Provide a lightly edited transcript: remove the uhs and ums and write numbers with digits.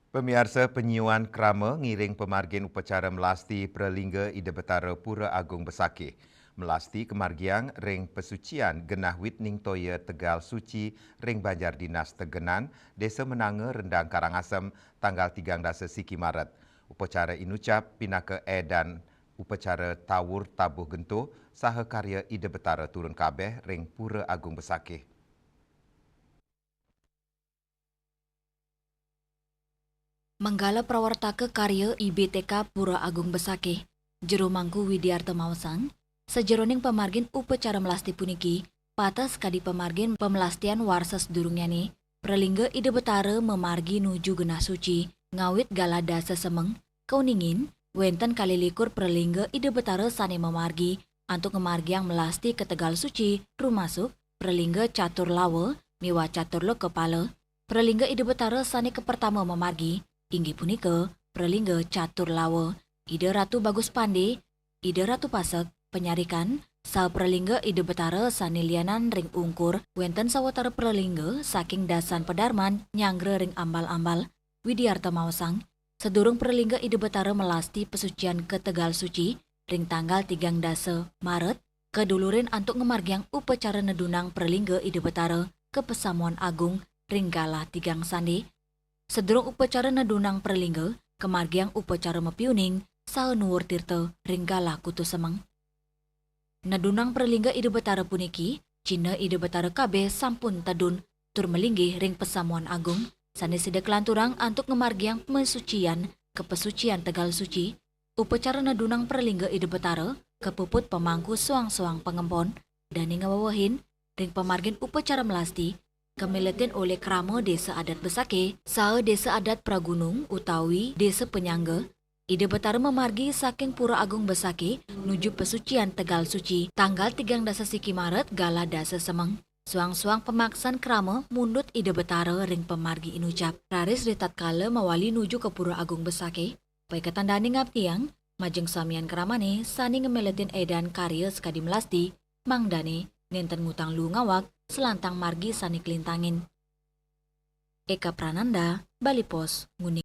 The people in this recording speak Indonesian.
Pemirsa penyuan krama ngiring pemargin upacara melasti Pralingga Ida Betara Pura Agung Besakih. Melasti kemargiang ring pesucian genah Witning Toya Tegal Suci ring Banjar Dinas Tegenan, Desa Menanga Rendang Karangasem tanggal 3 Siki Maret. Upacara inucap pinaka dan upacara tawur tabuh gentuh saha karya Ida Betara turun kabeh ring Pura Agung Besakih. Manggala prawartaka karya IBTK Pura Agung Besakih, jero mangku Widiarto Mawasang, sejeroning pemargin upacara melasti puniki, patas kadi pemargin pemelastian warsa sedurungyane, Pralingga Ida Betara memargi nuju genah suci, ngawit galada sesemeng, kauningin, wenten kalilikur Pralingga Ida Betara sane memargi, antuk ngemargiang melasti ke Tegal Suci, rumasuk, Pralingga catur lawa, miwa catur lo kepala, Pralingga Ida Betara sane ke pertama memargi, inggih punika Pralingga catur lawa, Ida Ratu Bagus Pande, Ida Ratu Pasek, penyarikan, sal Pralingga Ida Betara sanilianan ring ungkur, wenten sawatara Pralingga saking dasan pedarman nyanggre ring ambal-ambal, Widiarto Mawasang, sedurung Pralingga Ida Betara melasti pesucian ke Tegal Suci, ring tanggal 3 Maret, kedulurin antuk ngemargiang upacara nedunang Pralingga Ida Betara ke Pesamuan Agung, ring galah 3 Sandi, sedurung upacara nedunang Pralingga, kemargiang upacara mepiuning, saha nuwur tirta ringgalah kutu semeng. Nedunang Pralingga Ida Betara puniki, Cina Ida Betara kabeh sampun tadun, tur melinggih ring Pesamuan Agung, sanes sida kelanturang antuk ngemargiang pesucian ke pesucian Tegal Suci, upacara nedunang Pralingga Ida Betara, kepuput pemangku suang-suang pengempon, dan ngawawahin, ring pemargin upacara melasti, kemiletin oleh krama Desa Adat Besakih, saha Desa Adat Pragunung utawi Desa Penyangga, Ida Betara memargi saking Pura Agung Besakih nuju pesucian Tegal Suci tanggal 3 Siki Maret gala dasa semeng. Suang-suang pemaksan krama mundut Ida Betara ring pemargi inucap. Raris ritatkala mawali nuju ke Pura Agung Besakih. Pai ketandani ngaptiang, majeng samian kramane sani ngemeletin edan karya sekadi melasti, mangdane nenten ngutang lu ngawak, selantang margi sani kelintangin. Eka Prananda, Bali Pos, Nguning.